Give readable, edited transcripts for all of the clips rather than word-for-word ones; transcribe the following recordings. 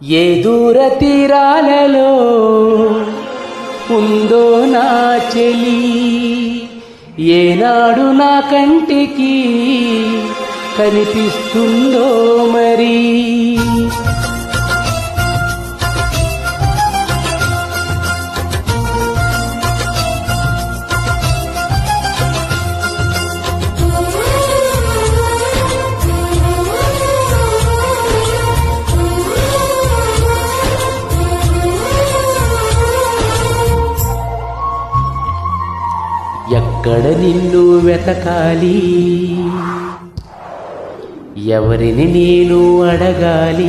ఏ దూర తీరాలలో ఉందో నా చెలి, ఏనాడు నా కంటికి కనిపిస్తుందో మరి. ఎక్కడ నిన్ను వెతకాలి, ఎవరిని నేను అడగాలి.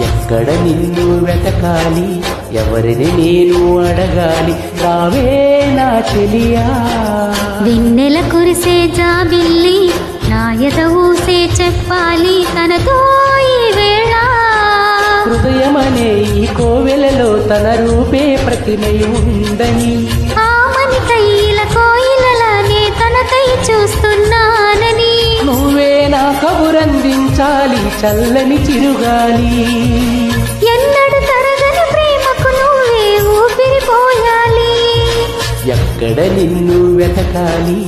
ఎక్కడ నిన్ను వెతకాలి, ఎవరిని నేను అడగాలి. రావే నా చెలియా. వెన్నెల కురిసే జాబిల్లి, నా ఎద ఊసే చెప్పాలి తనతో ఈ వేళ. హృదయమనే ఈ కోవెలలో తన రూపే ప్రతిమై ఉందని, ఆమని కైల కోయిలలానే తనకై చూస్తున్నానని. నువ్వే నా కబురందించాలి చల్లని చిరుగాలి. ఎన్నడు తరగని ప్రేమకు నువ్వే ఊపిరిపోయాలి. ఎక్కడ నిన్ను వెతకాలి,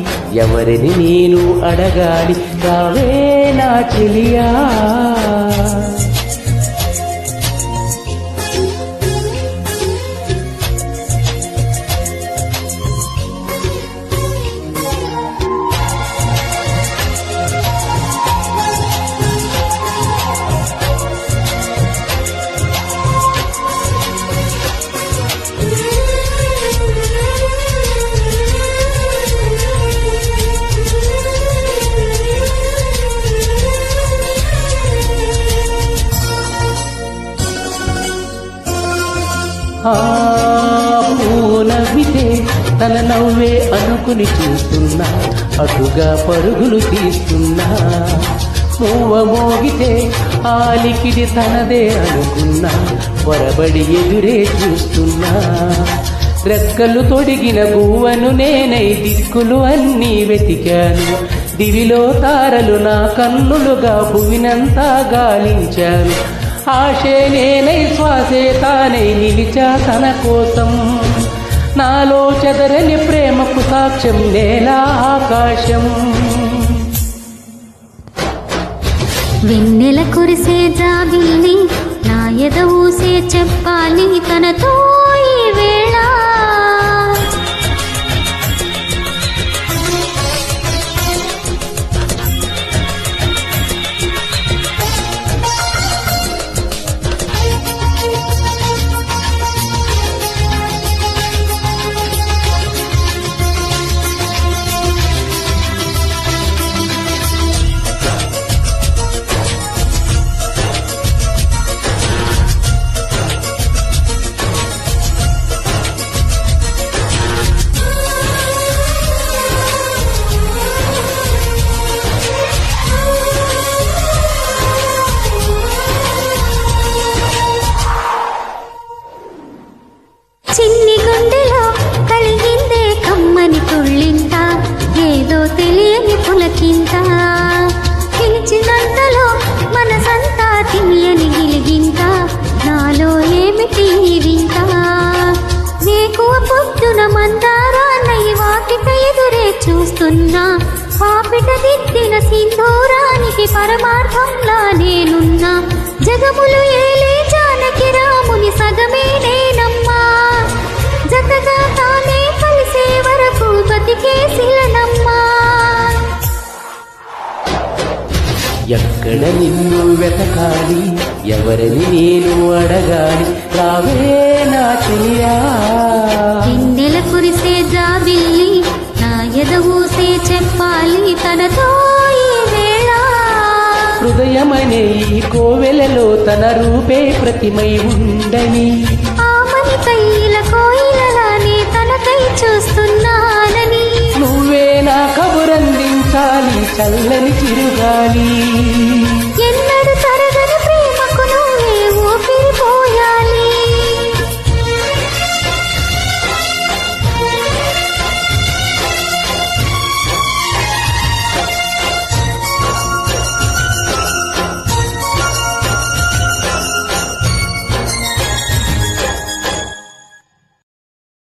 ఎవరిని నేను అడగాలి. రావే నా చెలియా. నవ్వితే తన నవ్వే అనుకుని చూస్తున్నా, అటుగా పరుగులు తీస్తున్నా. మూవ మోగితే ఆలికిడి తనదే అనుకున్నా, పొరబడి ఎదురే చూస్తున్నా. రెక్కలు తొడిగిన గువ్వను నేనై దిక్కులు అన్నీ వెతికాను. దివిలో తారలు నా కన్నులుగా భువినంతా గాలించాను. ఆశే నేనై శ్వాసే తానై నిలిచా తన కోసం. నాలో చెదరని ప్రేమకు సాక్ష్యం నేల ఆకాశం. వెన్నెల కురిసే జాబిల్లి, నా ఎద ఊసే చెప్పాలి తనతో ఈ వేళ. చిన్ని గుండెలో కలిగిందే కమ్మని తుళ్ళింత, ఏదో తెలియని పులకింత. పిలిచినంతలో మనసంతా తియ్యని గిలిగింత, నాలో ఏమిటి వింత. వేకువ పొద్దున మందారాన్నై వాకిట ఎదురే చూస్తున్నా, పాపిట దిద్దిన సింధూరానికి పరమార్థంలా నేనున్నా. జగములు ఏలే జానకి రాముని సగమే నేనమ్మా, జతగా తానే కలిసే వరకు బతికే శిలనమ్మా. ఎక్కడ నిన్ను వెతకాలి, ఎవరిని నేను అడగాలి. రావే నా చెలియా. వెన్నెల కురిసే జాబిల్లి, నా ఎద ఊసే చెప్పాలి తనతో ఈ వేళ. హృదయమనే ఈ కోవెలలో తన రూపే ప్రతిమై ఉందని, ఆమని కైల కోయిలలానే తనకై చూస్తున్నానని. నువ్వే నా కబురందించాలి చల్లని చిరుగాలి.